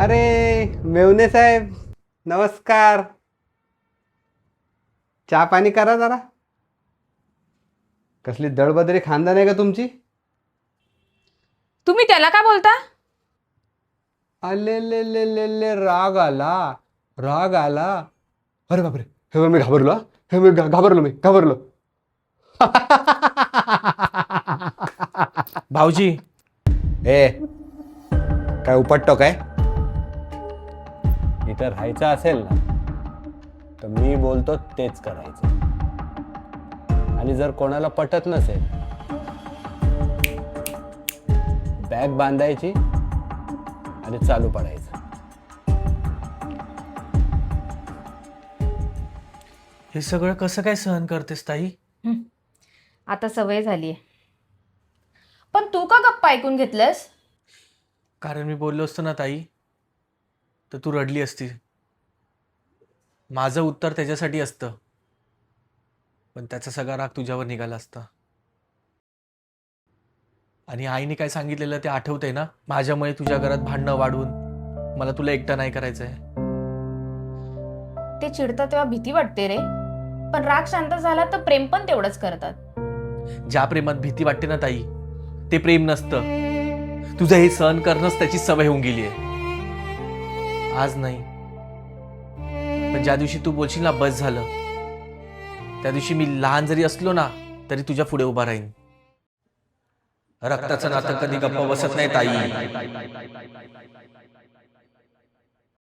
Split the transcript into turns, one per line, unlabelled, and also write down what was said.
अरे मेवणे साहेब, नमस्कार. चहा पाणी करा जरा. कसली दळबदरी खानदान आहे का तुमची?
तुम्ही त्याला का बोलता?
अले ले ले ले ले राग आला, राग आला. अरे बापरे, हे बघ, मी घाबरलो. हे मी घाबरलो, मी घाबरलो.
भाऊजी,
ए, काय उपटतो काय? इथं राहायचं असेल ना तर मी बोलतो तेच करायचं. आणि जर कोणाला पटत नसेल, बॅग बांधायची आणि चालू पडायचं.
हे सगळं कसं काय सहन करतेस ताई?
आता सवय झालीये. पण तू का गप्पा ऐकून घेतलंस?
कारण मी बोललो असतो ना ताई, तर तू रडली असती. माझं उत्तर त्याच्यासाठी असतं, पण त्याचा सगळा राग तुझ्यावर निघाला असता. आणि आईने काय सांगितलेलं ते आठवतंय ना? माझ्यामुळे तुझ्या घरात भांडणं वाढवून मला तुला एकटा नाही करायचंय.
ते चिडतं तेव्हा भीती वाटते रे, पण राग शांत झाला तर प्रेम पण तेवढंच करतात.
ज्या प्रेमात भीती वाटते ना ताई, ते प्रेम नसतं. तुझं हे सहन करणंच त्याची सवय होऊन गेली आहे. आज नाही, पण ज्या दिवशी तू बोलशील ना बस झालं, त्या दिवशी मी लहान जरी असलो ना तरी तुझ्या पुढे उभा राहीन. रक्ताचं नातं कधी गप्प बसत नाही ताई.